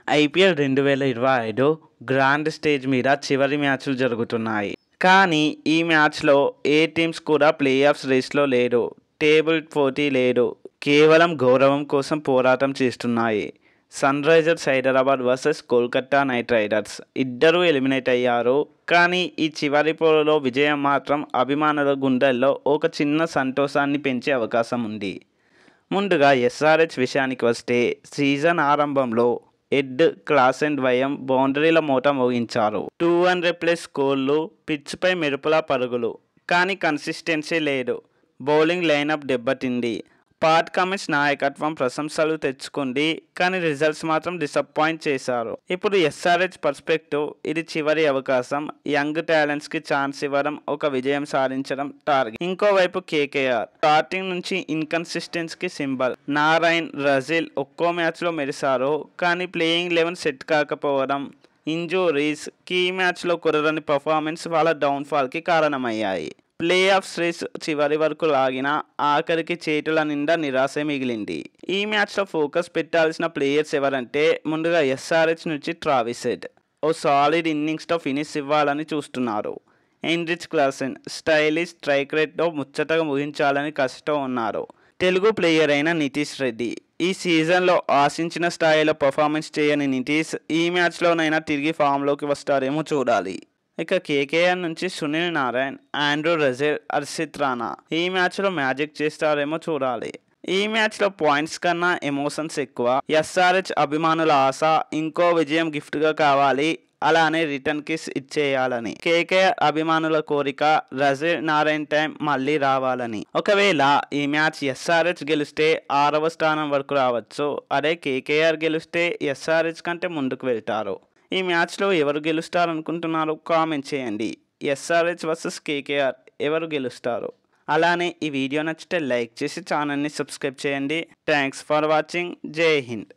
IPL 2025 grand stage మీద చివరి మ్యాచ్లు జరుగుతున్నాయి. కానీ ఈ మ్యాచ్లో ఏ టీమ్స్ కూడా ప్లే ఆఫ్స్ రేస్లో లేరు. టేబుల్ పోటీ లేదు. కేవలం గౌరవం కోసం పోరాటం చేస్తున్నాయి. సన్ రైజర్స్ హైదరాబాద్ వర్సెస్ కోల్కతా నైట్ రైడర్స్ ఇద్దరూ ఎలిమినేట్ అయ్యారు. కానీ ఈ చివరి పోరులో విజయం మాత్రం అభిమానుల గుండెల్లో ఒక చిన్న సంతోషాన్ని పెంచే అవకాశం ఉంది. ముందుగా ఎస్ఆర్హెచ్ విషయానికి వస్తే సీజన్ ఆరంభంలో ఎడ్ క్లాసెన్ ద్వయం బౌండరీల మూట మోగించారు. 200+ స్కోర్లు, పిచ్పై మెరుపుల పరుగులు. కానీ కన్సిస్టెన్సీ లేదు. బౌలింగ్ లైనప్ దెబ్బతింది. పాట్ కమిన్స్ నాయకత్వం ప్రశంసలు తెచ్చుకుంది. కానీ రిజల్ట్స్ మాత్రం డిసప్పాయింట్ చేశారు. ఇప్పుడు ఎస్ఆర్హెచ్ పర్స్పెక్టివ్ ఇది చివరి అవకాశం. యంగ్ టాలెంట్స్కి ఛాన్స్ ఇవ్వడం, ఒక విజయం సాధించడం టార్గెట్. ఇంకోవైపు కేకేఆర్ స్టార్టింగ్ నుంచి ఇన్కన్సిస్టెన్సీకి సింబల్. నారాయణ్, రజిల్ ఒక్కో మ్యాచ్లో మెరిశారు. కానీ ప్లేయింగ్ 11 సెట్ కాకపోవడం, ఇంజూరీస్, కీ మ్యాచ్లో కుదరని పర్ఫార్మెన్స్ వాళ్ళ డౌన్ఫాల్కి కారణమయ్యాయి. ప్లే ఆఫ్స్ రేస్ చివరి వరకు లాగిన ఆఖరికి చేతుల నిండా నిరాశ మిగిలింది. ఈ మ్యాచ్లో ఫోకస్ పెట్టాల్సిన ప్లేయర్స్ ఎవరంటే ముందుగా ఎస్ఆర్హెచ్ నుంచి ట్రావిస్ హెడ్ ఓ సాలిడ్ ఇన్నింగ్స్తో ఫినిష్ ఇవ్వాలని చూస్తున్నారు. హెన్రిచ్ క్లాసెన్ స్టైలిష్ స్ట్రైక్ రేట్తో ముచ్చటగా ముగించాలని కసితో ఉన్నారు. తెలుగు ప్లేయర్ అయిన నితీష్ రెడ్డి ఈ సీజన్లో ఆశించిన స్థాయిలో పర్ఫార్మెన్స్ చేయని నితీష్ ఈ మ్యాచ్లోనైనా తిరిగి ఫామ్లోకి వస్తారేమో చూడాలి. ఇక కేకేఆర్ నుంచి సునీల్ నారాయణ్, ఆండ్రూ రజిల్, హర్షిత్ రాణా ఈ మ్యాచ్లో మ్యాజిక్ చేస్తారేమో చూడాలి. ఈ మ్యాచ్లో పాయింట్స్ కన్నా ఎమోషన్స్ ఎక్కువ. ఎస్ఆర్హెచ్ అభిమానుల ఆశ ఇంకో విజయం గిఫ్ట్గా కావాలి, అలానే రిటర్న్ కిస్ ఇచ్చేయాలని. కేకేఆర్ అభిమానుల కోరిక రజిల్, నారాయణ్ టైం మళ్ళీ రావాలని. ఒకవేళ ఈ మ్యాచ్ ఎస్ఆర్హెచ్ గెలిస్తే 6వ స్థానం వరకు రావచ్చు. అదే కేకేఆర్ గెలిస్తే ఎస్ఆర్హెచ్ కంటే ముందుకు వెళ్తారు. ఈ మ్యాచ్లో ఎవరు గెలుస్తారనుకుంటున్నారో కామెంట్ చేయండి. ఎస్ఆర్హెచ్ వర్సెస్ కేకేఆర్ ఎవరు గెలుస్తారు? అలానే ఈ వీడియో నచ్చితే లైక్ చేసి ఛానల్ని సబ్స్క్రైబ్ చేయండి. Thanks for watching. జై హింద్.